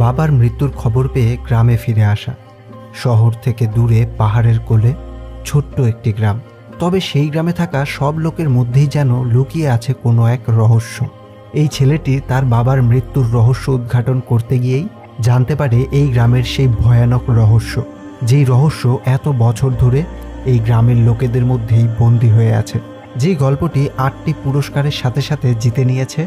বাবার মৃত্যুর খবর পেয়ে গ্রামে ফিরে আসা। শহর থেকে দূরে পাহাড়ের কোলে ছোট্ট একটি গ্রাম, তবে সেই গ্রামে থাকা সব লোকের মধ্যেই যেন লুকিয়ে আছে কোনো এক রহস্য। এই ছেলেটি তার বাবার মৃত্যুর রহস্য উদ্ঘাটন করতে গিয়েই জানতে পারে এই গ্রামের সেই ভয়ানক রহস্য, যেই রহস্য এত বছর ধরে এই গ্রামের লোকেদের মধ্যেই বন্দী হয়ে আছে। যে গল্পটি 8টি পুরস্কারের সাথে সাথে জিতে নিয়েছে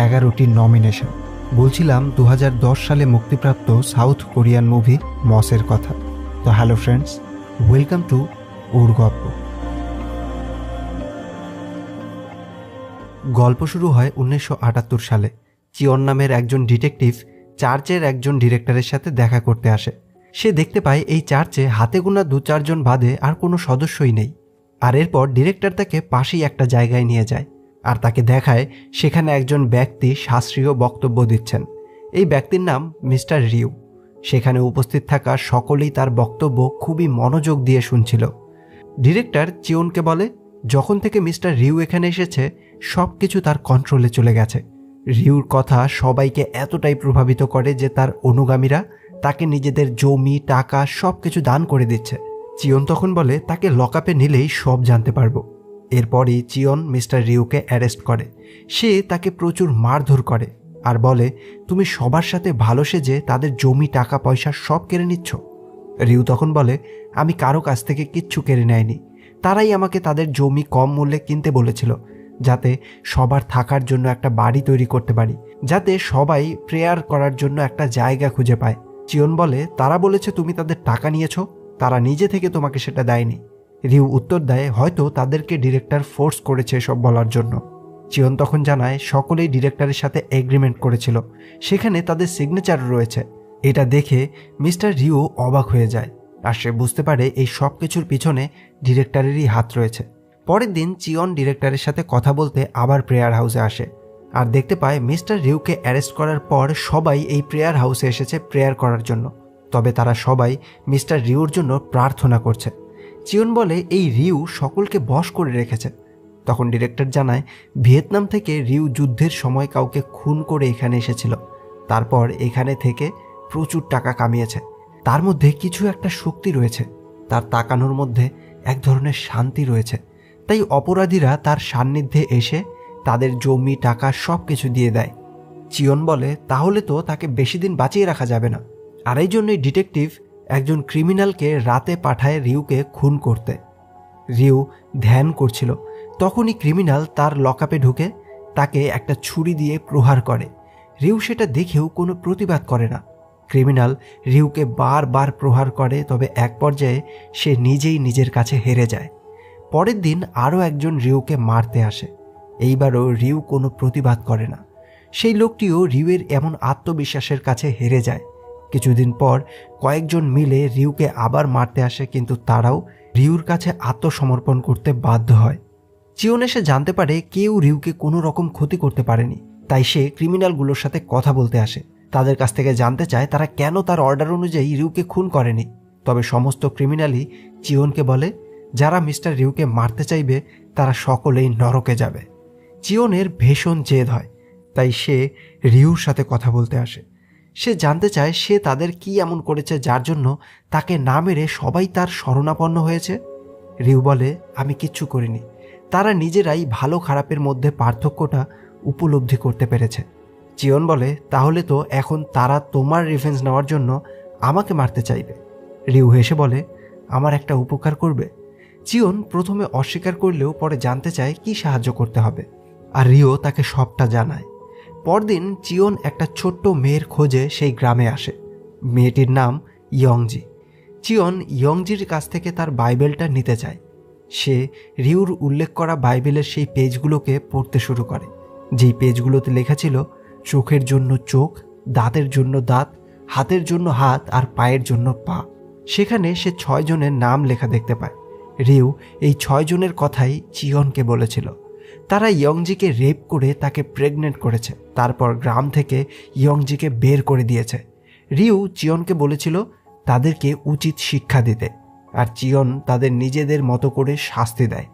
11টি নমিনেশন। বলছিলাম 2010 সালে মুক্তিপ্রাপ্ত সাউথ কোরিয়ান মুভি মসের কথা। তো হ্যালো ফ্রেন্ডস, ওয়েলকাম টু ওর গল্প। গল্প শুরু হয় 1978 সালে। চিয়ন নামের একজন ডিটেকটিভ চার্চের একজন ডিরেক্টরের সাথে দেখা করতে আসে। সে দেখতে পায় এই চার্চে হাতে গোনা 2-4 জন বাদে আর কোনো সদস্যই নেই। আর এরপর ডিরেক্টর তাকে পাশেই একটা জায়গায় নিয়ে যায় আর তাকে দেখায় সেখানে একজন ব্যক্তি শাস্ত্রীয় বক্তব্য দিচ্ছেন। এই ব্যক্তির নাম মিস্টার রিউ। সেখানে উপস্থিত থাকা সকলেই তার বক্তব্য খুবই মনোযোগ দিয়ে শুনছিল। ডিরেক্টর চিয়নকে বলে, যখন থেকে মিস্টার রিউ এখানে এসেছে সব কিছু তার কন্ট্রোলে চলে গেছে। রিউর কথা সবাইকে এতটাই প্রভাবিত করে যে তার অনুগামীরা তাকে নিজেদের জমি টাকা সব কিছু দান করে দিচ্ছে। চিয়ন তখন বলে তাকে লকআপে নিলেই সব জানতে পারবো। এরপরই চিয়ন মিস্টার রিউকে অ্যারেস্ট করে। সে তাকে প্রচুর মারধর করে আর বলে, তুমি সবার সাথে ভালো সেজে তাদের জমি টাকা পয়সা সব কেড়ে নিচ্ছ। রিউ তখন বলে, আমি কারো কাছ থেকে কিচ্ছু কেড়ে নেয়নি, তারাই আমাকে তাদের জমি কম মূল্যে কিনতে বলেছিল যাতে সবার থাকার জন্য একটা বাড়ি তৈরি করতে পারি, যাতে সবাই প্রেয়ার করার জন্য একটা জায়গা খুঁজে পায়। চিয়ন বলে, তারা বলেছে তুমি তাদের টাকা নিয়েছো, তারা নিজে থেকে তোমাকে সেটা দেয়নি। রিউ উত্তর দেয়, হয়তো তাদেরকে ডিরেক্টর ফোর্স করেছে এসব বলার জন্য। চিয়ন তখন জানায় সকলেই ডিরেক্টরের সাথে এগ্রিমেন্ট করেছিল, সেখানে তাদের সিগনেচার রয়েছে। এটা দেখে মিস্টার রিউ অবাক হয়ে যায় আর সে বুঝতে পারে এই সব কিছুর পিছনে ডিরেক্টরেরই হাত রয়েছে। পরের দিন চিয়ন ডিরেক্টরের সাথে কথা বলতে আবার প্রেয়ার হাউসে আসে আর দেখতে পায় মিস্টার রিউকে অ্যারেস্ট করার পর সবাই এই প্রেয়ার হাউসে এসেছে প্রেয়ার করার জন্য, তবে তারা সবাই মিস্টার রিউর জন্য প্রার্থনা করছে। চিয়ন বলে, এই রিউ সকলকে বশ করে রেখেছে। তখন ডিরেক্টর জানায়, ভিয়েতনাম থেকে রিউ যুদ্ধের সময় কাউকে খুন করে এখানে এসেছিল, তারপর এখানে থেকে প্রচুর টাকা কামিয়েছে। তার মধ্যে কিছু একটা শক্তি রয়েছে, তার তাকানোর মধ্যে এক ধরনের শান্তি রয়েছে, তাই অপরাধীরা তার সান্নিধ্যে এসে তাদের জমি টাকা সব কিছু দিয়ে দেয়। চিয়ন বলে, তাহলে তো তাকে বেশি দিন বাঁচিয়ে রাখা যাবে না, আর এই জন্যই ডিটেকটিভ একজন ক্রিমিনালকে রাতে পাঠায় রিউকে খুন করতে। রিউ ধ্যান করছিল, তখনই ক্রিমিনাল তার লকআপে ঢুকে তাকে একটা ছুরি দিয়ে প্রহার করে। রিউ সেটা দেখেও কোনো প্রতিবাদ করে না। ক্রিমিনাল রিউকে বারবার প্রহার করে, তবে এক পর্যায়ে সে নিজেই নিজের কাছে হেরে যায়। পরের দিন আরও একজন রিউকে মারতে আসে। এইবারও রিউ কোনো প্রতিবাদ করে না। সেই লোকটিও রিউয়ের এমন আত্মবিশ্বাসের কাছে হেরে যায়। কিছুদিন পর কয়েকজন মিলে রিউকে আবার মারতে আসে, কিন্তু তারাও রিউর কাছে আত্মসমর্পণ করতে বাধ্য হয়। চিয়ন এসে জানতে পারে কেউ রিউকে কোনো রকম ক্ষতি করতে পারেনি, তাই সে ক্রিমিনালগুলোর সাথে কথা বলতে আসে। তাদের কাছ থেকে জানতে চায় তারা কেন তার অর্ডার অনুযায়ী রিউকে খুন করেনি। তবে সমস্ত ক্রিমিনালই চিয়নকে বলে, যারা মিস্টার রিউকে মারতে চাইবে তারা সকলেই নরকে যাবে। চিয়নের ভীষণ জেদ হয়, তাই সে রিউর সাথে কথা বলতে আসে। সে জানতে চায় সে তাদের কি এমন করেছে যার জন্য তাকে না মেরে সবাই তার শরণাপন্ন হয়েছে। রিউ বলে, আমি কিচ্ছু করিনি, তারা নিজেরাই ভালো খারাপের মধ্যে পার্থক্যটা উপলব্ধি করতে পেরেছে। চিয়ন বলে, তাহলে তো এখন তারা তোমার রিভেঞ্জ নেওয়ার জন্য আমাকে মারতে চাইবে। রিউ হেসে বলে, আমার একটা উপকার করবে। চিয়ন প্রথমে অস্বীকার করলেও পরে জানতে চায় কি সাহায্য করতে হবে, আর রিও তাকে সবটা জানায়। পরদিন চিয়ন একটা ছোট্ট মেয়ের খোঁজে সেই গ্রামে আসে। মেয়েটির নাম ইয়ংজি। চিয়ন ইয়ংজির কাছ থেকে তার বাইবেলটা নিতে চায়। সে রিউর উল্লেখ করা বাইবেলের সেই পেজগুলোকে পড়তে শুরু করে, যেই পেজগুলোতে লেখা ছিল চোখের জন্য চোখ, দাঁতের জন্য দাঁত, হাতের জন্য হাত আর পায়ের জন্য পা। সেখানে সে 6 জনের নাম লেখা দেখতে পায়। রিউ এই 6 জনের কথাই চিয়নকে বলেছিল। তারা ইয়ংজিকে রেপ করে তাকে প্রেগনেন্ট করেছে, তারপর গ্রাম থেকে ইয়ংজিকে বের করে দিয়েছে। রিউ চিয়নকে বলেছিল তাদেরকে উচিত শিক্ষা দিতে, আর চিয়ন তাদের নিজেদের মতো করে শাস্তি দেয়।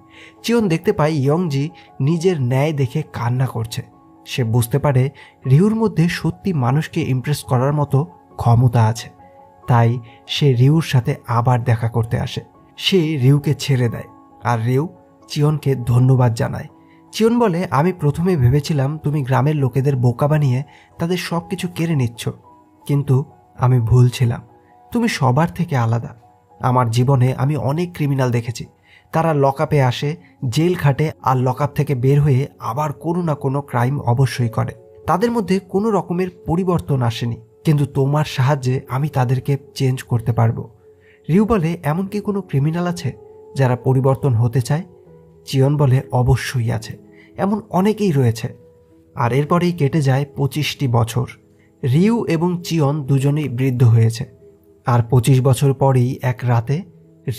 চিয়ন দেখতে পায় ইয়ংজি নিজের ন্যায় দেখে কান্না করছে। সে বুঝতে পারে রিউর মধ্যে সত্যি মানুষকে ইমপ্রেস করার মতো ক্ষমতা আছে। তাই সে রিউর সাথে আবার দেখা করতে আসে। সে রিউকে ছেড়ে দেয় আর রিউ চিয়নকে ধন্যবাদ জানায়। চিয়ন বলে, আমি প্রথমে ভেবেছিলাম তুমি গ্রামের লোকেদের বোকা বানিয়ে তাদের সব কিছু কেড়ে নিচ্ছ, কিন্তু আমি ভুল ছিলাম। তুমি সবার থেকে আলাদা। আমার জীবনে আমি অনেক ক্রিমিনাল দেখেছি, তারা লকআপে আসে, জেল খাটে, আর লকআপ থেকে বের হয়ে আবার কোনো না কোনো ক্রাইম অবশ্যই করে। তাদের মধ্যে কোনো রকমের পরিবর্তন আসেনি, কিন্তু তোমার সাহায্যে আমি তাদেরকে চেঞ্জ করতে পারবো। রিউ বলে, এমন কি কোনো ক্রিমিনাল আছে যারা পরিবর্তন হতে চায়? চিয়ন বলে, অবশ্যই আছে, এমন অনেকেই রয়েছে। আর এরপরেই কেটে যায় 25টি বছর। রিউ এবং চিয়ন দুজনেই বৃদ্ধ হয়েছে। আর 25 বছর পরেই এক রাতে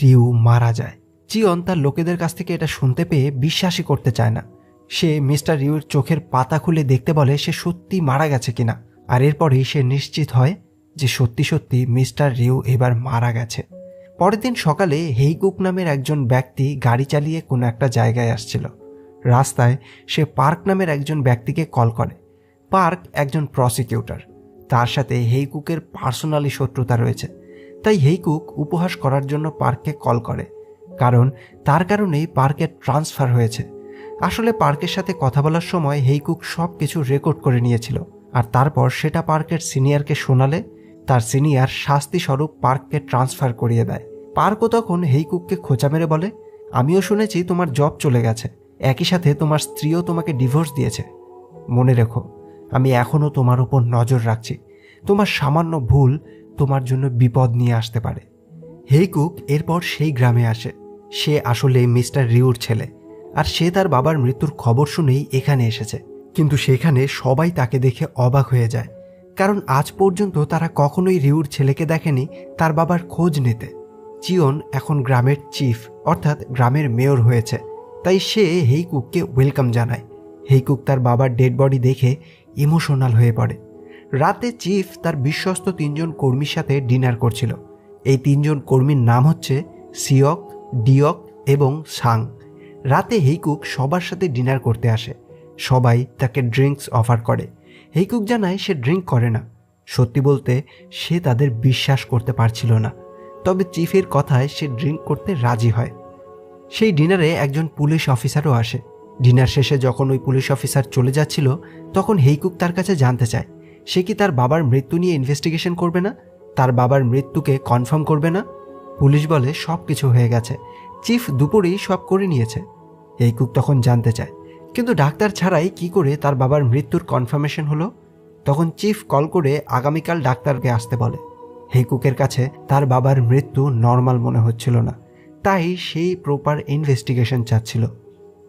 রিউ মারা যায়। চিয়ন তার লোকেদের কাছ থেকে এটা শুনতে পেয়ে বিশ্বাসই করতে চায় না। সে মিস্টার রিউর চোখের পাতা খুলে দেখতে বলে সে সত্যি মারা গেছে কিনা। আর এরপরেই সে নিশ্চিত হয় যে সত্যি সত্যি মিস্টার রিউ এবার মারা গেছে। পরের দিন সকালে হেইকুক নামের একজন ব্যক্তি গাড়ি চালিয়ে কোনো একটা জায়গায় আসছিল। রাস্তায় সে পার্ক নামের একজন ব্যক্তিকে কল করে। পার্ক একজন প্রসিকিউটর, তার সাথে হেইকুকের পার্সোনালি শত্রুতা রয়েছে। তাই হেইকুক উপহাস করার জন্য পার্ককে কল করে, কারণ তার কারণেই পার্কের ট্রান্সফার হয়েছে। আসলে পার্কের সাথে কথা বলার সময় হেইকুক সব কিছু রেকর্ড করে নিয়েছিল, আর তারপর সেটা পার্কের সিনিয়রকে শোনালে তার সিনিয়র শাস্তিস্বরূপ পার্ককে ট্রান্সফার করিয়ে দেয়। পার্কও তখন হেইকুককে খোঁচা মেরে বলে, আমিও শুনেছি তোমার জব চলে গেছে, একই সাথে তোমার স্ত্রীও তোমাকে ডিভোর্স দিয়েছে। মনে রেখো, আমি এখনও তোমার উপর নজর রাখছি। তোমার সামান্য ভুল তোমার জন্য বিপদ নিয়ে আসতে পারে। হেইকুক এরপর সেই গ্রামে আসে। সে আসলে মিস্টার রিউর ছেলে, আর সে তার বাবার মৃত্যুর খবর শুনেই এখানে এসেছে। কিন্তু সেখানে সবাই তাকে দেখে অবাক হয়ে যায়, কারণ আজ পর্যন্ত তারা কখনোই রিউর ছেলেকে দেখেনি তার বাবার খোঁজ নিতে। চিয়ন এখন গ্রামের চিফ অর্থাৎ গ্রামের মেয়র হয়েছে, তাই সে হেইকুককে ওয়েলকাম জানায়। হেইকুক তার বাবার ডেড বডি দেখে ইমোশনাল হয়ে পড়ে। রাতে চিফ তার বিশ্বস্ত 3 জন কর্মীর সাথে ডিনার করছিল। এই 3 জন কর্মীর নাম হচ্ছে সিয়ক, ডিয়ক এবং সাং। রাতে হেইকুক সবার সাথে ডিনার করতে আসে। সবাই তাকে ড্রিঙ্কস অফার করে। হেইকুক জানায় সে ড্রিঙ্ক করে না। সত্যি বলতে সে তাদের বিশ্বাস করতে পারছিল না, তবে চিফের কথায় সে ড্রিঙ্ক করতে রাজি হয়। সেই ডিনারে একজন পুলিশ অফিসারও আসে। ডিনার শেষে যখন ওই পুলিশ অফিসার চলে যাচ্ছিল, তখন হেইকুক তার কাছে জানতে চায় সে কি তার বাবার মৃত্যু নিয়ে ইনভেস্টিগেশন করবে না, তার বাবার মৃত্যুকে কনফার্ম করবে না। পুলিশ বলে সব কিছু হয়ে গেছে, চিফ দুপুরেই সব করে নিয়েছে। হেইকুক তখন জানতে চায়, কিন্তু ডাক্তার ছাড়াই কি করে তার বাবার মৃত্যুর কনফার্মেশন হলো? তখন চিফ কল করে আগামীকাল ডাক্তারকে আসতে বলে। হেইকুকের কাছে তার বাবার মৃত্যু নর্মাল মনে হচ্ছিল না, তাই সেই প্রপার ইনভেস্টিগেশন চাচ্ছিল।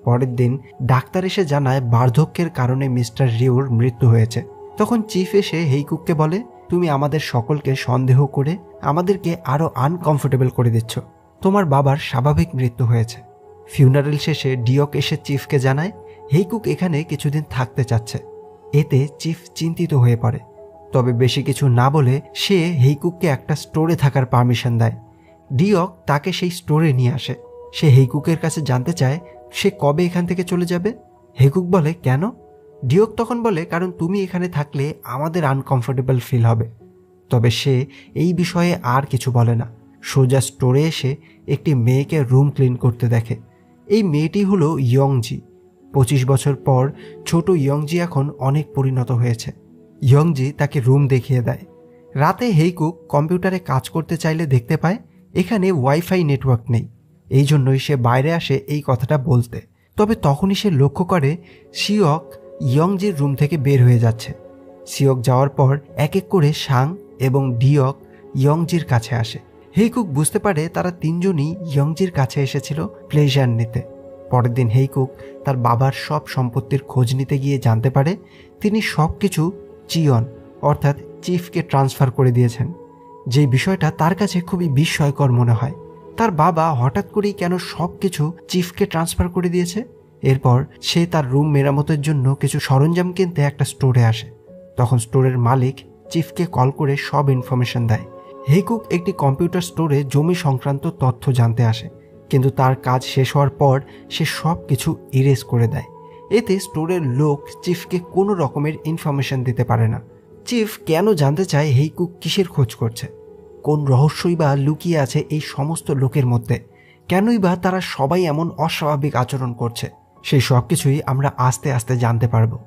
পরের দিন ডাক্তার এসে জানায় বার্ধক্যের কারণে মিস্টার রিউর মৃত্যু হয়েছে। তখন চিফ এসে হেইকুককে বলে, তুমি আমাদের সকলকে সন্দেহ করে আমাদেরকে আরও আনকমফোর্টেবল করে দিচ্ছ। তোমার বাবার স্বাভাবিক মৃত্যু হয়েছে। ফিউনারেল শেষে ডিয়ক এসে চিফকে জানায় হেইকুক এখানে কিছুদিন থাকতে চাচ্ছে। এতে চিফ চিন্তিত হয়ে পড়ে, তবে বেশি কিছু না বলে সে হেইকুককে একটা স্টোরে থাকার পারমিশন দেয়। ডিয়ক তাকে সেই স্টোরে নিয়ে আসে। সে হেইকুকের কাছে জানতে চায় সে কবে এখান থেকে চলে যাবে। হেইকুক বলে, কেন? ডিয়ক তখন বলে, কারণ তুমি এখানে থাকলে আমাদের আনকমফোর্টেবল ফিল হবে। তবে সে এই বিষয়ে আর কিছু বলে না। সোজা স্টোরে এসে একটি মেয়েকে রুম ক্লিন করতে দেখে। এই মেয়েটি হলো ইয়ংজি। 25 বছর পর ছোট ইয়ংজি এখন অনেক পরিণত হয়েছে। ইয়ংজি তাকে রুম দেখিয়ে দেয়। রাতে হেইকুক কম্পিউটারে কাজ করতে চাইলে দেখতে পায় এখানে ওয়াইফাই নেটওয়ার্ক নেই। এই জন্যই সে বাইরে আসে এই কথাটা বলতে। তবে তখনই সে লক্ষ্য করে সিয়ক ইয়ংজির রুম থেকে বের হয়ে যাচ্ছে। সিয়ক যাওয়ার পর এক এক করে সাং এবং ডিয়ক ইয়ংজির কাছে আসে। হেইকুক বুঝতে পারে তারা 3 জনই ইয়ংজির কাছে এসেছিল প্লেজার নিতে। পরের দিন হেইকুক তার বাবার সব সম্পত্তির খোঁজ নিতে গিয়ে জানতে পারে তিনি সব কিছু চিয়ন অর্থাৎ চিফকে ট্রান্সফার করে দিয়েছেন। যেই বিষয়টা তার কাছে খুবই বিস্ময়কর মনে হয়। তার বাবা হঠাৎ করেই কেন সব কিছু চিফকে ট্রান্সফার করে দিয়েছে। এরপর সে তার রুম মেরামতের জন্য কিছু সরঞ্জাম কিনতে একটা স্টোরে আসে। তখন স্টোরের মালিক চিফকে কল করে সব ইনফরমেশন দেয়। হেইকুক একটি কম্পিউটার স্টোরে জমি সংক্রান্ত তথ্য জানতে আসে, কিন্তু তার কাজ শেষ হওয়ার পর সে সব কিছু ইরেজ করে দেয়। এতে স্টোরের লোক চিফকে কোনো রকমের ইনফরমেশন দিতে পারে না। চিফ কেন জানতে চায় হেইকুক কিসের খোঁজ করছে, কোন রহস্যই বা লুকিয়ে আছে এই সমস্ত লোকের মধ্যে, কেনই বা তারা সবাই এমন অস্বাভাবিক আচরণ করছে, সেই সব কিছুই আমরা আস্তে আস্তে জানতে পারবো।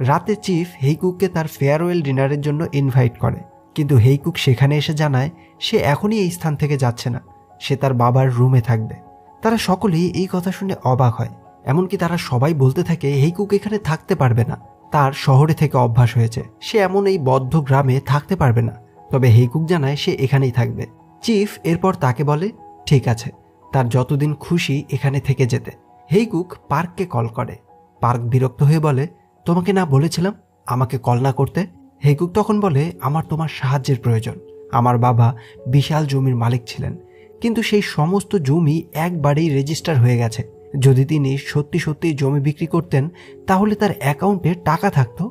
রাতে চিফ হেইকুককে তার ফেয়ারওয়েল ডিনারের জন্য ইনভাইট করে, কিন্তু হেইকুক সেখানে এসে জানায় সে এখনই এই স্থান থেকে যাচ্ছে না, সে তার বাবার রুমে থাকবে। তারা সকলেই এই কথা শুনে অবাক হয়, এমনকি তারা সবাই বলতে থাকে হেইকুক এখানে থাকতে পারবে না, তার শহরে থেকে অভ্যাস হয়েছে, সে এমন এই বদ্ধ গ্রামে থাকতে পারবে না। তবে হেইকুক জানায় সে এখানেই থাকবে। চিফ এরপর তাকে বলে ঠিক আছে, তার যতদিন খুশি এখানে থেকে যেতে। হেইকুক পার্ককে কল করে। পার্ক বিরক্ত হয়ে বলে তোমাকে না বলেছিলাম আমাকে কল না করতে। হেইকুক তখন বলে আমার তোমার সাহায্যের প্রয়োজন। আমার বাবা বিশাল জমির মালিক ছিলেন, কিন্তু সেই সমস্ত জমি একবারেই রেজিস্টার হয়ে গেছে। যদি তিনি সত্যি সত্যি জমি বিক্রি করতেন তাহলে তার অ্যাকাউন্টে টাকা থাকতো,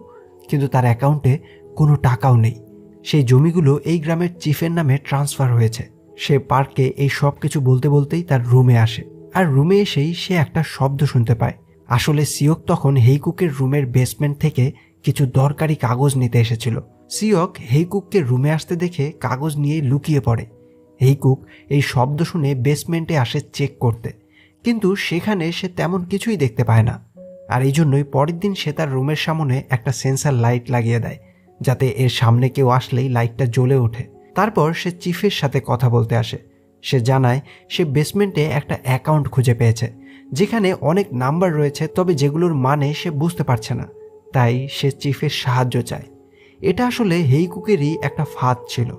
কিন্তু তার অ্যাকাউন্টে কোনো টাকাও নেই। সেই জমিগুলো এই গ্রামের চিফের নামে ট্রান্সফার হয়েছে। সে পার্ককে এই সব কিছু বলতে বলতেই তার রুমে আসে, আর রুমে এসেই সে একটা শব্দ শুনতে পায়। আসলে সিওক তখন হেইকুকের রুমের বেসমেন্ট থেকে কিছু দরকারি কাগজ নিতে এসেছিল। সিওক হেইকুককে রুমে আসতে দেখে কাগজ নিয়ে লুকিয়ে পড়ে। হেইকুক এই শব্দ শুনে বেসমেন্টে আসে চেক করতে, কিন্তু সেখানে সে তেমন কিছুই দেখতে পায় না। আর এই জন্যই পরের দিন সে তার রুমের সামনে একটা সেন্সার লাইট লাগিয়ে দেয়, যাতে এর সামনে কেউ আসলেই লাইটটা জ্বলে ওঠে। তারপর সে চিফের সাথে কথা বলতে আসে। সে জানায় সে বেসমেন্টে একটা অ্যাকাউন্ট খুঁজে পেয়েছে, যেখানে অনেক নাম্বার রয়েছে, তবে যেগুলোর মানে সে বুঝতে পারছে না। তাই সে চিফের সাহায্য চায়। এটা আসলে হেইকুকেরই একটা ফাঁদ ছিল,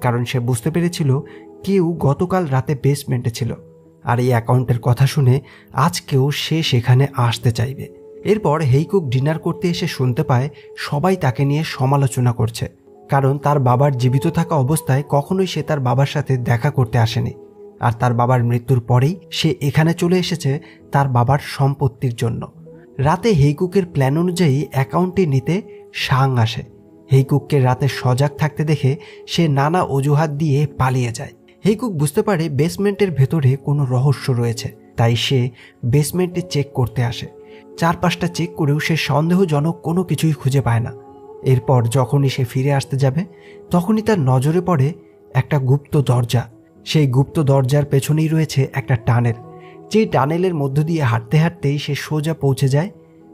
কারণ সে বুঝতে পেরেছিল কেউ গতকাল রাতে বেসমেন্টে ছিল, আর এই অ্যাকাউন্টের কথা শুনে আজকেও সে সেখানে আসতে চাইবে। এরপর হেইকুক ডিনার করতে এসে শুনতে পায় সবাই তাকে নিয়ে সমালোচনা করছে, কারণ তার বাবার জীবিত থাকা অবস্থায় কখনোই সে তার বাবার সাথে দেখা করতে আসেনি, আর তার বাবার মৃত্যুর পরেই সে এখানে চলে এসেছে তার বাবার সম্পত্তির জন্য। রাতে হেইকুকের প্ল্যান অনুযায়ী অ্যাকাউন্টটি নিতে সাং আসে। হেইকুককে রাতে সজাগ থাকতে দেখে সে নানা অজুহাত দিয়ে পালিয়ে যায়। হেইকুক বুঝতে পারে বেসমেন্টের ভেতরে কোনো রহস্য রয়েছে, তাই সে বেসমেন্টে চেক করতে আসে। চারপাশটা চেক করেও সে সন্দেহজনক কোনো কিছুই খুঁজে পায় না। এরপর যখনই সে ফিরে আসতে যাবে তখনই তার নজরে পড়ে একটা গুপ্ত দরজা। সেই গুপ্ত দরজার পেছনেই রয়েছে একটা টানেল, যেই টানেলের মধ্য দিয়ে হাঁটতে হাঁটতেই সে সোজা পৌঁছে যায়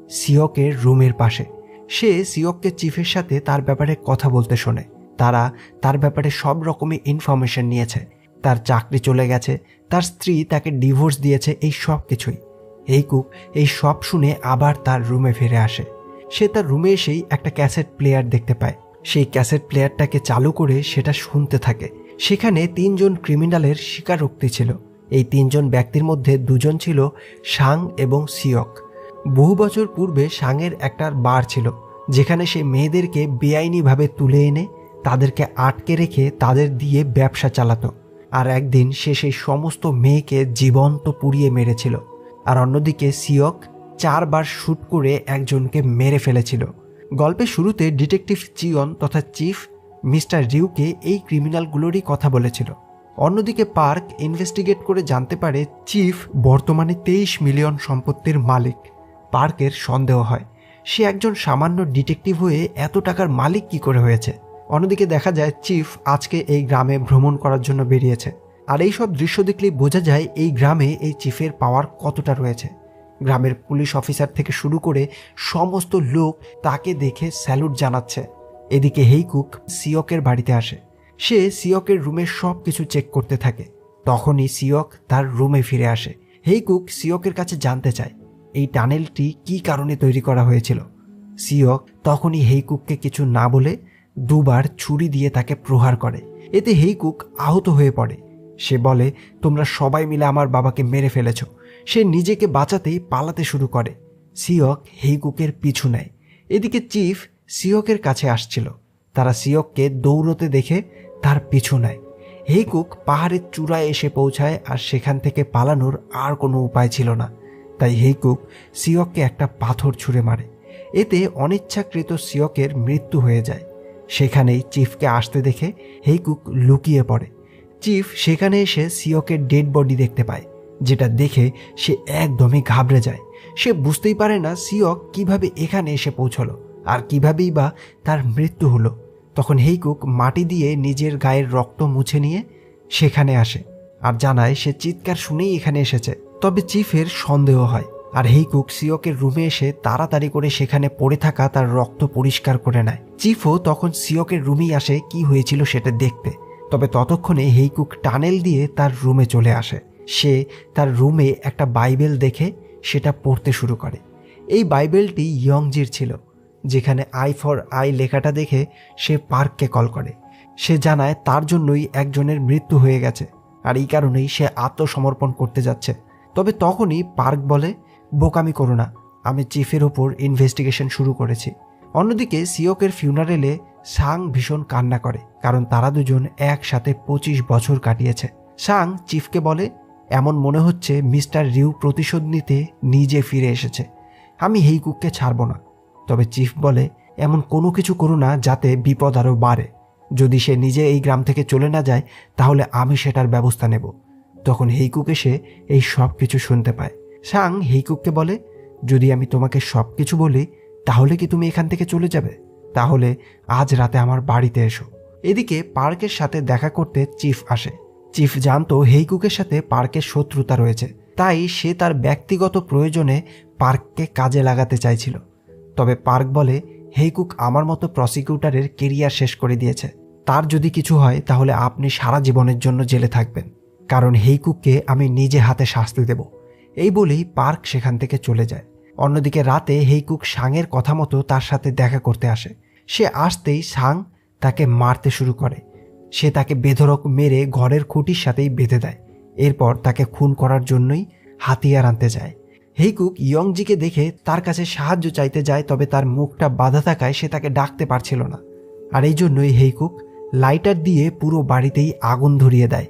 সিওকের রুমের পাশে। সে সিওককে চিফের সাথে তার ব্যাপারে কথা বলতে শোনে। তারা তার ব্যাপারে সব রকমের ইনফরমেশন নিয়েছে, তার চাকরি চলে গেছে, তার স্ত্রী তাকে ডিভোর্স দিয়েছে, এই সব কিছুই। হেইকুক এই সব শুনে আবার তার রুমে ফিরে আসে। সে তার রুমে এসেই একটা ক্যাসেট প্লেয়ার দেখতে পায়। সেই ক্যাসেট প্লেয়ারটাকে চালু করে সেটা শুনতে থাকে। সেখানে 3 জন ক্রিমিনালের স্বীকারোক্তি ছিল। এই 3 জন ব্যক্তির মধ্যে 2 জন ছিল সাং এবং সিওক। বহু বছর পূর্বে সাংয়ের একটা বার ছিল, যেখানে সে মেয়েদেরকে বেআইনিভাবে তুলে এনে তাদেরকে আটকে রেখে তাদের দিয়ে ব্যবসা চালাতো। আর একদিন সে সেই সমস্ত মেয়েকে জীবন্ত পুড়িয়ে মেরেছিল। আর অন্যদিকে সিওক 4 বার শ্যুট করে একজনকে মেরে ফেলেছিল। গল্পের শুরুতে ডিটেকটিভ চিয়ন তথা চিফ মিস্টার রিউকে এই ক্রিমিনালগুলোরই কথা বলেছিল। অন্যদিকে পার্ক ইনভেস্টিগেট করে জানতে পারে চিফ বর্তমানে 23 মিলিয়ন সম্পত্তির মালিক। পার্কের সন্দেহ হয় সে একজন সামান্য ডিটেকটিভ হয়ে এত টাকার মালিক কি করে হয়েছে। অন্যদিকে দেখা যায় চিফ আজকে এই গ্রামে ভ্রমণ করার জন্য বেরিয়েছে। আর এই সব দৃশ্য দেখলেই বোঝা যায় এই গ্রামে এই চিফের পাওয়ার কতটা রয়েছে। গ্রামের পুলিশ অফিসার থেকে শুরু করে সমস্ত লোক তাকে দেখে স্যালুট জানাচ্ছে। এদিকে হেইকুক সিওকের বাড়িতে আসে। সে সিওকের রুমের সব কিছু চেক করতে থাকে। তখনই সিওক তার রুমে ফিরে আসে। হেইকুক সিওকের কাছে জানতে চায় এই টানেলটি কি কারণে তৈরি করা হয়েছিল। সিওক তখনই হেইকুককে কিছু না বলে 2 বার ছুরি দিয়ে তাকে প্রহার করে। এতে হেইকুক আহত হয়ে পড়ে। সে বলে তোমরা সবাই মিলে আমার বাবাকে মেরে ফেলেছ। সে নিজেকে বাঁচাতেই পালাতে শুরু করে। সিওক হেইকুকের পিছু নেয়। এদিকে চিফ সিওকের কাছে আসছিল। তারা সিওককে দৌড়তে দেখে তার পিছু নেয়। হেইকুক পাহাড়ের চূড়ায় এসে পৌঁছায়, আর সেখান থেকে পালানোর আর কোনো উপায় ছিল না। তাই হেইকুক সিওককে একটা পাথর ছুঁড়ে মারে। এতে অনিচ্ছাকৃত সিওকের মৃত্যু হয়ে যায়। সেখানেই চিফকে আসতে দেখে হেইকুক লুকিয়ে পড়ে। চিফ সেখানে এসে সিওকের ডেড বডি দেখতে পায়, যেটা দেখে সে একদমই ঘাবড়ে যায়। সে বুঝতেই পারে না সিওক কিভাবে এখানে এসে পৌঁছলো আর কিভাবেই বা তার মৃত্যু হলো। তখন হেইকুক মাটি দিয়ে নিজের গায়ের রক্ত মুছে নিয়ে সেখানে আসে আর জানায় সে চিৎকার শুনেই এখানে এসেছে। তবে চিফের সন্দেহ হয় আর হেইকুক সিওকের রুমে এসে তাড়াতাড়ি করে সেখানে পড়ে থাকা তার রক্ত পরিষ্কার করে নেয়। চিফও তখন সিওকের রুমেই আসে কি হয়েছিল সেটা দেখতে। তবে ততক্ষণে হেইকুক টানেল দিয়ে তার রুমে চলে আসে। সে তার রুমে একটা বাইবেল দেখে সেটা পড়তে শুরু করে। এই বাইবেলটি ইয়ংজির ছিল, যেখানে আই ফর আই লেখাটা দেখে সে পার্ককে কল করে। সে জানায় তার জন্যই একজনের মৃত্যু হয়ে গেছে আর এই কারণেই সে আত্মসমর্পণ করতে যাচ্ছে। তবে তখনই পার্ক বলে, বোকামি করো না, আমি চিফের ওপর ইনভেস্টিগেশন শুরু করেছি। অন্যদিকে সিওকের ফিউনারেলে সাং ভীষণ কান্না করে, কারণ তারা দুজন একসাথে 25 বছর কাটিয়েছে। সাং চিফকে বলে, এমন মনে হচ্ছে মিস্টার রিউ প্রতিশোধ নিতে নিজে ফিরে এসেছে। আমি হেইকুককে ছাড়ব না। তবে চিফ বলে, এমন কোনো কিছু করো না যাতে বিপদ আরও বাড়ে। যদি সে নিজে এই গ্রাম থেকে চলে না যায় তাহলে আমি সেটার ব্যবস্থা নেব। তখন হেইকুক এসে এই সব কিছু শুনতে পায়। সাং হেইকুককে বলে, যদি আমি তোমাকে সব কিছু বলি তাহলে কি তুমি এখান থেকে চলে যাবে? তাহলে আজ রাতে আমার বাড়িতে এসো। এদিকে পার্কের সাথে দেখা করতে চিফ আসে। চিফ জানতো হেইকুকের সাথে পার্কের শত্রুতা রয়েছে, তাই সে তার ব্যক্তিগত প্রয়োজনে পার্ককে কাজে লাগাতে চাইছিল। তবে পার্ক বলে, হেইকুক আমার মতো প্রসিকিউটরের কেরিয়ার শেষ করে দিয়েছে। তার যদি কিছু হয় তাহলে আপনি সারা জীবনের জন্য জেলে থাকবেন, কারণ হেইকুককে আমি নিজে হাতে শাস্তি দেব। এই বলেই পার্ক সেখান থেকে চলে যায়। অন্যদিকে রাতে হেইকুক সাংয়ের কথা মতো তার সাথে দেখা করতে আসে। সে আসতেই সাং তাকে মারতে শুরু করে। সে তাকে বেধড়ক মেরে ঘরের খুঁটির সাথেই বেঁধে দেয়। এরপর তাকে খুন করার জন্যই হাতিয়ার আনতে যায়। হেইকুক ইয়ংজিকে দেখে তার কাছে সাহায্য চাইতে যায়, তবে তার মুখটা বাধা থাকায় সে তাকে ডাকতে পারছিল না। আর এই জন্যই হেইকুক লাইটার দিয়ে পুরো বাড়িতেই আগুন ধরিয়ে দেয়।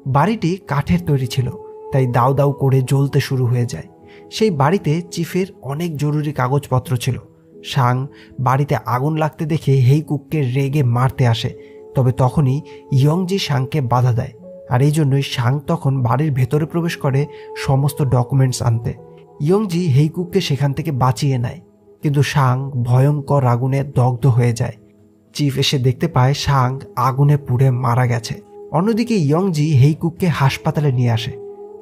বাড়িটি কাঠের তৈরি ছিল, তাই দাউ দাউ করে জ্বলতে শুরু হয়ে যায়। সেই বাড়িতে চিফের অনেক জরুরি কাগজপত্র ছিল। সাং বাড়িতে আগুন লাগতে দেখে হেইকুককে রেগে মারতে আসে, তবে তখনই ইয়ংজি সাংকে বাধা দেয়। আর এই জন্যই সাং তখন বাড়ির ভেতরে প্রবেশ করে সমস্ত ডকুমেন্টস আনতে। ইয়ংজি হেইকুককে সেখান থেকে বাঁচিয়ে নেয়, কিন্তু সাং ভয়ঙ্কর আগুনে দগ্ধ হয়ে যায়। চিফ এসে দেখতে পায় সাং আগুনে পুড়ে মারা গেছে। অন্যদিকে ইয়ংজি হেইকুককে হাসপাতালে নিয়ে আসে।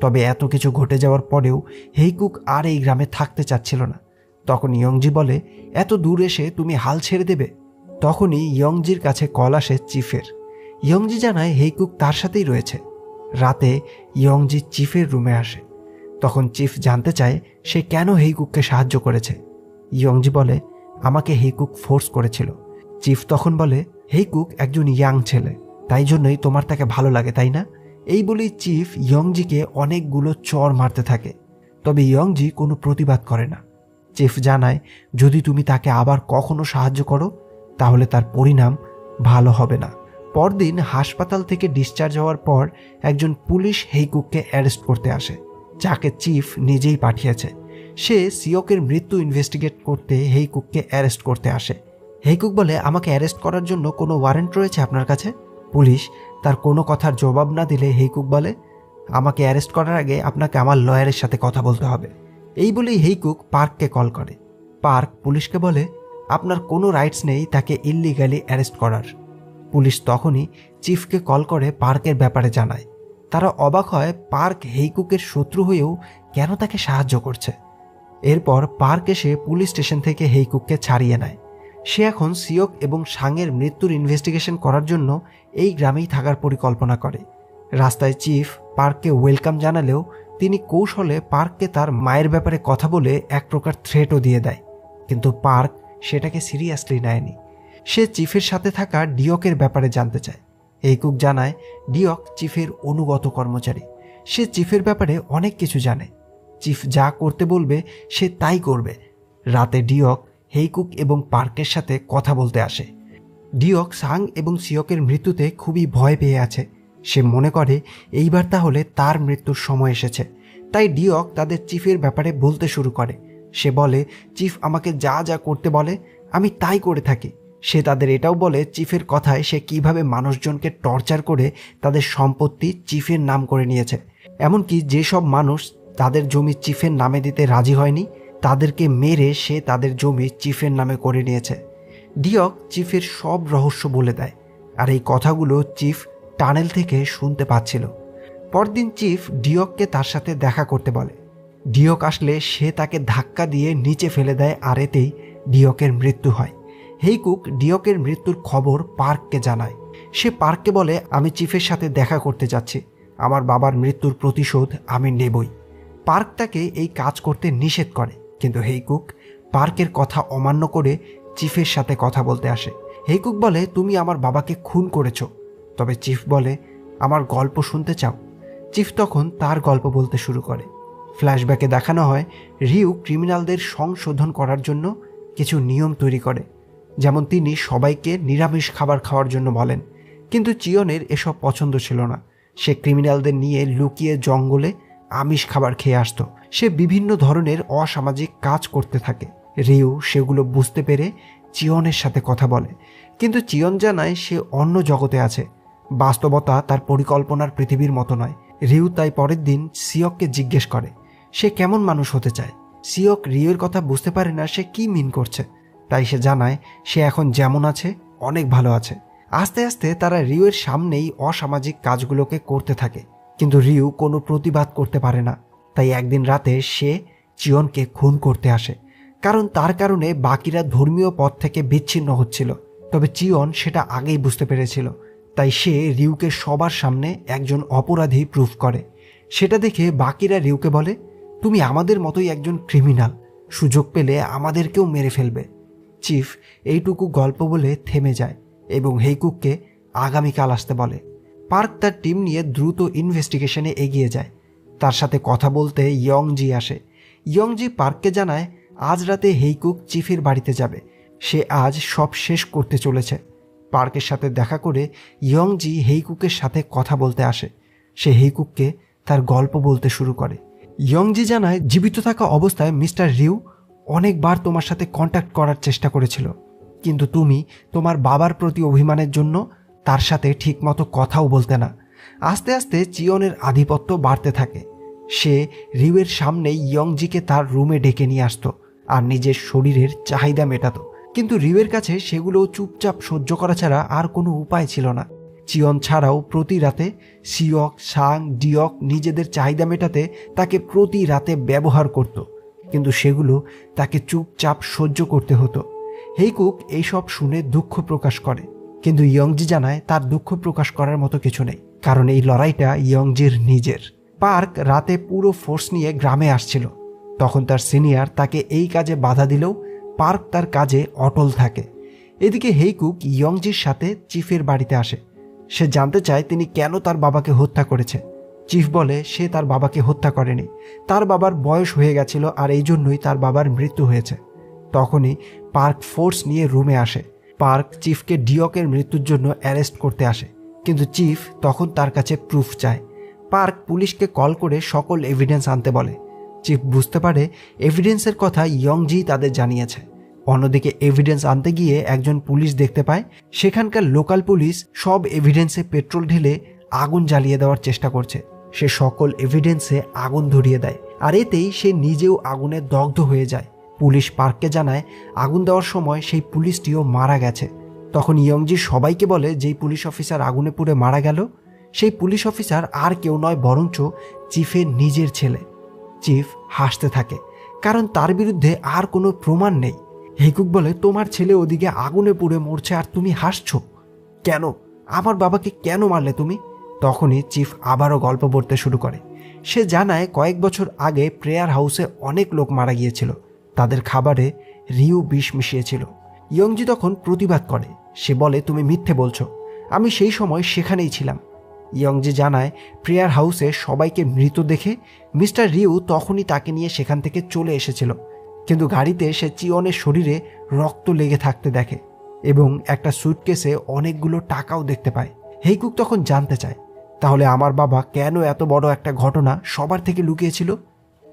তবে এত কিছু ঘটে যাওয়ার পরেও হেইকুক আর এই গ্রামে থাকতে চাচ্ছিল না। তখন ইয়ংজি বলে, এত দূর এসে তুমি হাল ছেড়ে দেবে? তখনই ইয়ংজির কাছে কল আসে চিফের। ইয়ংজি জানায় হেইকুক তার সাথেই রয়েছে। রাতে ইয়ংজি চিফের রুমে আসে। তখন চিফ জানতে চায় সে কেন হেইকুককে সাহায্য করেছে। ইয়ংজি বলে, আমাকে হেইকুক ফোর্স করেছিল। চিফ তখন বলে, হেইকুক একজন ইয়াং ছেলে, তাই জন্যই তোমার তাকে ভালো লাগে, তাই না? এই বলেই চিফ ইয়ংজিকে অনেকগুলো চড় মারতে থাকে। তবে ইয়ংজি কোনো প্রতিবাদ করে না। চিফ জানায়, যদি তুমি তাকে আবার কখনো সাহায্য করো তাহলে তার পরিণাম ভালো হবে না। পরদিন হাসপাতাল থেকে ডিসচার্জ হওয়ার পর একজন পুলিশ হেইকুককে অ্যারেস্ট করতে আসে, যাকে চিফ নিজেই পাঠিয়েছে। সে সিওকের মৃত্যু ইনভেস্টিগেট করতে হেইকুককে অ্যারেস্ট করতে আসে। হেইকুক বলে, আমাকে অ্যারেস্ট করার জন্য কোনো ওয়ারেন্ট রয়েছে আপনার কাছে? পুলিশ তার কোনো কথার জবাব না দিলে হেইকুক বলে, আমাকে অ্যারেস্ট করার আগে আপনাকে আমার লয়ারের সাথে কথা বলতে হবে। এই বলেই হেইকুক পার্ককে কল করে। পার্ক পুলিশকে বলে, আপনার কোনো রাইটস নেই তাকে ইল্লিগালি অ্যারেস্ট করার। পুলিশ তখনই চিফকে কল করে পার্কের ব্যাপারে জানায়। তারা অবাক হয় পার্ক হেইকুকের শত্রু হয়েও কেন তাকে সাহায্য করছে। এরপর পার্ক এসে পুলিশ স্টেশন থেকে হেইকুককে ছাড়িয়ে নেয়। সে এখন সিওক এবং সাংয়ের মৃত্যুর ইনভেস্টিগেশন করার জন্য এই গ্রামেই থাকার পরিকল্পনা করে। রাস্তায় চিফ পার্ককে ওয়েলকাম জানালেও তিনি কৌশলে পার্ককে তার মায়ের ব্যাপারে কথা বলে এক প্রকার থ্রেটও দিয়ে দেয়, কিন্তু পার্ক সেটাকে সিরিয়াসলি নেয়নি। সে চিফের সাথে থাকা ডিয়কের ব্যাপারে জানতে চায়। হেইকুক জানায় ডিয়ক চিফের অনুগত কর্মচারী। সে চিফের ব্যাপারে অনেক কিছু জানে। চিফ যা করতে বলবে সে তাই করবে। রাতে ডিয়ক হেইকুক এবং পার্কের সাথে কথা বলতে আসে। ডিয়ক সাং এবং সিয়কের মৃত্যুতে খুবই ভয় পেয়ে আছে। সে মনে করে এইবার তাহলে তার মৃত্যুর সময় এসেছে। তাই ডিয়ক তাদের চিফের ব্যাপারে বলতে শুরু করে। সে বলে, চিফ আমাকে যা যা করতে বলে আমি তাই করে থাকি। সে তাদের এটাও বলে চিফের কথায় সে কিভাবে মানুষজনকে টর্চার করে তাদের সম্পত্তি চিফের নাম করে নিয়েছে। এমনকি যেসব মানুষ তাদের জমি চিফের নামে দিতে রাজি হয়নি তাদেরকে মেরে সে তাদের জমি চিফের নামে করে নিয়েছে। ডিয়ক চিফের সব রহস্য বলে দেয়, আর এই কথাগুলো চিফ টানেল থেকে শুনতে পাচ্ছিল। পরদিন চিফ ডিয়ককে তার সাথে দেখা করতে বলে। ডিয়ক আসলে সে তাকে ধাক্কা দিয়ে নিচে ফেলে দেয়, আর এতেই ডিয়কের মৃত্যু হয়। হেইকুক ডিয়কের মৃত্যুর খবর পার্ককে জানায়। সে পার্ককে বলে, আমি চিফের সাথে দেখা করতে যাচ্ছি, আমার বাবার মৃত্যুর প্রতিশোধ আমি নেবই। পার্ক তাকে এই কাজ করতে নিষেধ করে, কিন্তু হেইকুক পার্কের কথা অমান্য করে চিফের সাথে কথা বলতে আসে। হেইকুক বলে, তুমি আমার বাবাকে খুন করেছ। তবে চিফ বলে, আমার গল্প শুনতে চাও? চিফ তখন তার গল্প বলতে শুরু করে। ফ্ল্যাশব্যাকে দেখানো হয় রিউ ক্রিমিনালদের সংশোধন করার জন্য কিছু নিয়ম তৈরি করে, যেমন তিনি সবাইকে নিরামিষ খাবার খাওয়ার জন্য বলেন। কিন্তু চিয়নের এসব পছন্দ ছিল না। সে ক্রিমিনালদের নিয়ে লুকিয়ে জঙ্গলে আমিষ খাবার খেয়ে আসতো। সে বিভিন্ন ধরনের অসামাজিক কাজ করতে থাকে। রিউ সেগুলো বুঝতে পেরে চিয়নের সাথে কথা বলে, কিন্তু চিয়ন জানায় সে অন্য জগতে আছে। বাস্তবতা তার পরিকল্পনার পৃথিবীর মতো নয়। রিউ তাই পরের দিন সিয়ককে জিজ্ঞেস করে সে কেমন মানুষ হতে চায়। সিয়ক রিউয়ের কথা বুঝতে পারে না সে কি মিন করছে, তাই সে জানায় সে এখন যেমন আছে অনেক ভালো আছে। আস্তে আস্তে তারা রিউয়ের সামনেই অসামাজিক কাজগুলোকে করতে থাকে, কিন্তু রিউ কোনো প্রতিবাদ করতে পারে না। তাই একদিন রাতে সে চিয়নকে খুন করতে আসে, কারণ তার কারণে বাকিরা ধর্মীয় পথ থেকে বিচ্ছিন্ন হচ্ছিল। তবে চিয়ন সেটা আগেই বুঝতে পেরেছিল, তাই সে রিউকে সবার সামনে একজন অপরাধী প্রুফ করে। সেটা দেখে বাকিরা রিউকে বলে, তুমি আমাদের মতোই একজন ক্রিমিনাল, সুযোগ পেলে আমাদেরকেও মেরে ফেলবে। চিফ এইটুকু গল্প বলে থেমে যায় এবং হেইকুককে আগামীকাল আসতে বলে। পার্ক তার টিম নিয়ে দ্রুত ইনভেস্টিগেশনে এগিয়ে যায়। তার সাথে কথা বলতে ইয়ংজি আসে। ইয়ংজি পার্ককে জানায় আজ রাতে হেইকুক চিফের বাড়িতে যাবে, সে আজ সব শেষ করতে চলেছে। পার্কের সাথে দেখা করে ইয়ংজি হেইকুকের সাথে কথা বলতে আসে। সে হেইকুককে তার গল্প বলতে শুরু করে। ইয়ংজি জানায় জীবিত থাকা অবস্থায় মিস্টার রিউ অনেকবার তোমার সাথে কন্ট্যাক্ট করার চেষ্টা করেছিল, কিন্তু তুমি তোমার বাবার প্রতি অভিমানের জন্য তার সাথে ঠিকমতো কথাও বলতে না। আস্তে আস্তে চিয়নের আধিপত্য বাড়তে থাকে। সে রিউয়ের সামনে ইয়ংজিকে তার রুমে ডেকে নিয়ে আসতো আর নিজের শরীরের চাহিদা মেটাতো, কিন্তু রিউয়ের কাছে সেগুলো চুপচাপ সহ্য করা ছাড়া আর কোনো উপায় ছিল না। চিয়ন ছাড়াও প্রতি রাতে সিয়ক, সাং, ডিয়ক নিজেদের চাহিদা মেটাতে তাকে প্রতি রাতে ব্যবহার করত, কিন্তু সেগুলো তাকে চুপচাপ সহ্য করতে হতো। হেইকুক এইসব শুনে দুঃখ প্রকাশ করে, কিন্তু ইয়ংজি জানায় তার দুঃখ প্রকাশ করার মতো কিছু নেই, কারণ এই লড়াইটা ইয়ংজির নিজের। পার্ক রাতে পুরো ফোর্স নিয়ে গ্রামে আসছিল। তখন তার সিনিয়র তাকে এই কাজে বাধা দিলেও পার্ক তার কাজে অটল থাকে। এদিকে হেইকুক ইয়ংজির সাথে চিফের বাড়িতে আসে। সে জানতে চায় তিনি কেন তার বাবাকে হত্যা করেছে। চিফ বলে সে তার বাবাকে হত্যা করেনি, তার বাবার বয়স হয়ে গেছিল আর এই জন্যই তার বাবার মৃত্যু হয়েছে। তখনই পার্ক ফোর্স নিয়ে রুমে আসে। পার্ক চিফকে ডিয়কের মৃত্যুর জন্য অ্যারেস্ট করতে আসে, কিন্তু চিফ তখন তার কাছে প্রুফ চায়। পার্ক পুলিশকে কল করে সকল এভিডেন্স আনতে বলে। চিফ বুঝতে পারে এভিডেন্সের কথা ইয়ংজি তাদের জানিয়েছে। অন্যদিকে এভিডেন্স আনতে গিয়ে একজন পুলিশ দেখতে পায় সেখানকার লোকাল পুলিশ সব এভিডেন্সে পেট্রোল ঢেলে আগুন জ্বালিয়ে দেওয়ার চেষ্টা করছে। সে সকল এভিডেন্সে আগুন ধরিয়ে দেয়, আর এতেই সে নিজেও আগুনে দগ্ধ হয়ে যায়। পুলিশ পার্ককে জানায় আগুন দেওয়ার সময় সেই পুলিশটিও মারা গেছে। তখন ইয়ংজি সবাইকে বলে যেই পুলিশ অফিসার আগুনে পুড়ে মারা গেল সেই পুলিশ অফিসার আর কেউ নয় বরঞ্চ চিফের নিজের ছেলে। চিফ হাসতে থাকে, কারণ তার বিরুদ্ধে আর কোনো প্রমাণ নেই। হেইকুক বলে তোমার ছেলে ওদিকে আগুনে পুড়ে মরছে আর তুমি হাসছো কেন? আমার বাবাকে কেন মারলে তুমি? তখনই চিফ আবারও গল্প বলতে শুরু করে। সে জানায় কয়েক বছর আগে প্রেয়ার হাউসে অনেক লোক মারা গিয়েছিল, তাদের খাবারে রিউ বিষ মিশিয়েছিল। ইয়ংজি তখন প্রতিবাদ করে। সে বলে তুমি মিথ্যে বলছো, আমি সেই সময় সেখানেই ছিলাম। ইয়ংজি জানায় প্রেয়ার হাউসে সবাইকে মৃত দেখে মিস্টার রিউ তখনই তাকে নিয়ে সেখান থেকে চলে এসেছিল, কিন্তু গাড়িতে সে চিয়নের শরীরে রক্ত লেগে থাকতে দেখে এবং একটা সুটকেসে অনেকগুলো টাকাও দেখতে পায়। হেইকুক তখন জানতে চায় তাহলে আমার বাবা কেন এত বড় একটা ঘটনা সবার থেকে লুকিয়েছিল?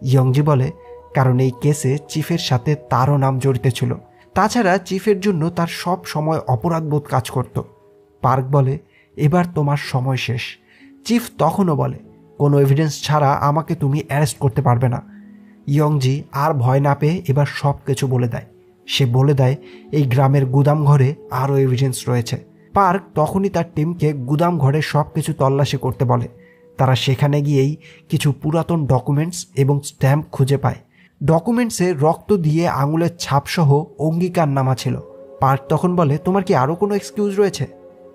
ইয়ংজি বলে কারণ এই কেসে চিফের সাথে তারও নাম জড়িত ছিল, তাছাড়া চিফের জন্য তার সব সময় অপরাধবোধ কাজ করত। পার্ক বলে এবার তোমার সময় শেষ। চিফ তখনও বলে কোনো এভিডেন্স ছাড়া আমাকে তুমি অ্যারেস্ট করতে পারবে না। ইয়ংজি আর ভয় না পেয়ে এবার সব কিছু বলে দেয়। সে বলে দেয় এই গ্রামের গুদাম ঘরে আরও এভিডেন্স রয়েছে। পার্ক তখনই তার টিমকে গুদাম ঘরে সব কিছু তল্লাশি করতে বলে। তারা সেখানে গিয়েই কিছু পুরাতন ডকুমেন্টস এবং স্ট্যাম্প খুঁজে পায়। ডকুমেন্টসে রক্ত দিয়ে আঙুলের ছাপসহ অঙ্গীকারনামা ছিল। পার্ক তখন বলে, তোমার কি আরও কোনো এক্সকিউজ রয়েছে?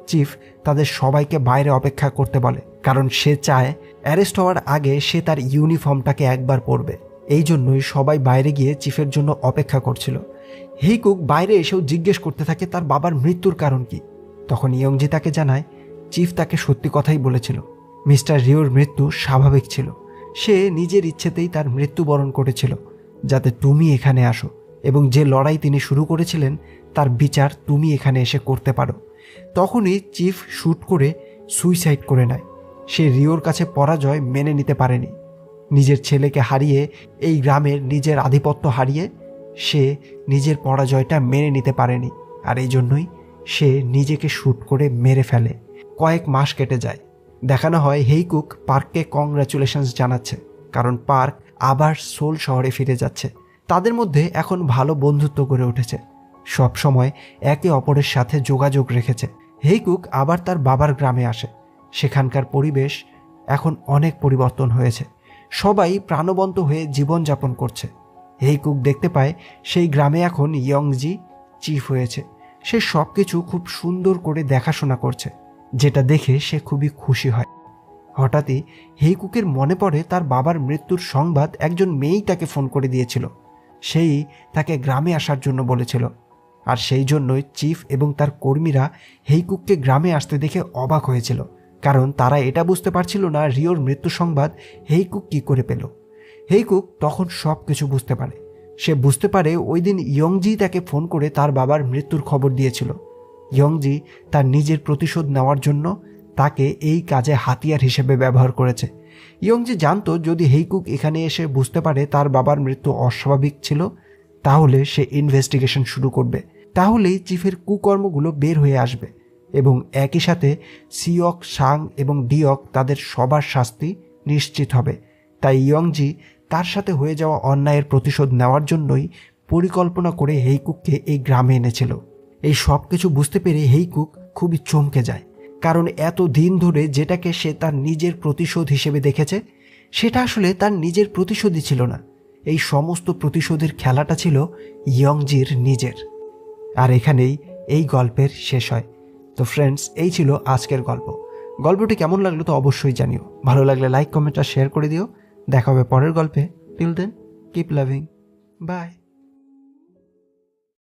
চিফ তাদের সবাইকে বাইরে অপেক্ষা করতে বলে, কারণ সে চায় অ্যারেস্ট হওয়ার আগে সে তার ইউনিফর্মটাকে একবার পরবে। এই জন্যই সবাই বাইরে গিয়ে চিফের জন্য অপেক্ষা করছিল। হেইকুক বাইরে এসেও জিজ্ঞেস করতে থাকে তার বাবার মৃত্যুর কারণ কি। তখন ইয়ংজি তাকে জানায় চিফ তাকে সত্যি কথাই বলেছিল, মিস্টার রিওর মৃত্যু স্বাভাবিক ছিল। সে নিজের ইচ্ছেতেই তার মৃত্যুবরণ করেছিল যাতে তুমি এখানে আসো, এবং যে লড়াই তিনি শুরু করেছিলেন তার বিচার তুমি এখানে এসে করতে পারো। তখনই চিফ শ্যুট করে সুইসাইড করে নেয়। সে রিওর কাছে পরাজয় মেনে নিতে পারেনি। নিজের ছেলেকে হারিয়ে, এই গ্রামের নিজের আধিপত্য হারিয়ে সে নিজের পরাজয়টা মেনে নিতে পারেনি, আর এই জন্যই সে নিজেকে শ্যুট করে মেরে ফেলে। কয়েক মাস কেটে যায়। দেখানো হয় হেইকুক পার্ককে কংগ্রাচুলেশনস জানাচ্ছে, কারণ পার্ক আবার সোল শহরে ফিরে যাচ্ছে। তাদের মধ্যে এখন ভালো বন্ধুত্ব গড়ে উঠেছে, সব সময় একে অপরের সাথে যোগাযোগ রেখেছে। হেইকুক আবার তার বাবার গ্রামে আসে। সেখানকার পরিবেশ এখন অনেক পরিবর্তন হয়েছে। সবাই প্রাণবন্ত হয়ে জীবনযাপন করছে। হেইকুক দেখতে পায় সেই গ্রামে এখন ইয়ংজি চিফ হয়েছে। সে সব কিছু খুব সুন্দর করে দেখাশোনা করছে, যেটা দেখে সে খুবই খুশি হয়। হঠাৎই হেইকুকের মনে পড়ে তার বাবার মৃত্যুর সংবাদ একজন মেয়েই তাকে ফোন করে দিয়েছিল। সেই তাকে গ্রামে আসার জন্য বলেছিল, আর সেই জন্যই চিফ এবং তার কর্মীরা হেইকুককে গ্রামে আসতে দেখে অবাক হয়েছিল, কারণ তারা এটা বুঝতে পারছিল না রিওর মৃত্যু সংবাদ হেইকুক কী করে পেল। হেইকুক তখন সব কিছু বুঝতে পারে। সে বুঝতে পারে ওই দিন ইয়ংজি তাকে ফোন করে তার বাবার মৃত্যুর খবর দিয়েছিল। ইয়ংজি তার নিজের প্রতিশোধ নেওয়ার জন্য তাকে এই কাজে হাতিয়ার হিসেবে ব্যবহার করেছে। ইয়ংজি জানতো যদি হেইকুক এখানে এসে বুঝতে পারে তার বাবার মৃত্যু অস্বাভাবিক ছিল, তাহলে সে ইনভেস্টিগেশন শুরু করবে। তাহলেই চিফের কুকর্মগুলো বের হয়ে আসবে, এবং একই সাথে সিওক, সাং এবং ডিওক তাদের সবার শাস্তি নিশ্চিত হবে। তাই ইয়ংজি তার সাথে হয়ে যাওয়া অন্যায়ের প্রতিশোধ নেওয়ার জন্যই পরিকল্পনা করে হেইকুককে এই গ্রামে এনেছিল। এই সব কিছু বুঝতে পেরে হেইকুক খুবই চমকে যায়, কারণ এত দিন ধরে যেটাকে সে তার নিজের প্রতিশোধ হিসেবে দেখেছে, সেটা আসলে তার নিজের প্রতিশোধই ছিল না। এই সমস্ত প্রতিশোধের খেলাটা ছিল ইয়ংজির নিজের। আর এখানেই এই গল্পের শেষ হয়। তো ফ্রেন্ডস, এই ছিল আজকের গল্প। গল্পটি কেমন লাগলো তো অবশ্যই জানিও। ভালো লাগলে লাইক, কমেন্ট আর শেয়ার করে দিও। দেখা হবে পরের গল্পে। Till then, keep loving, by.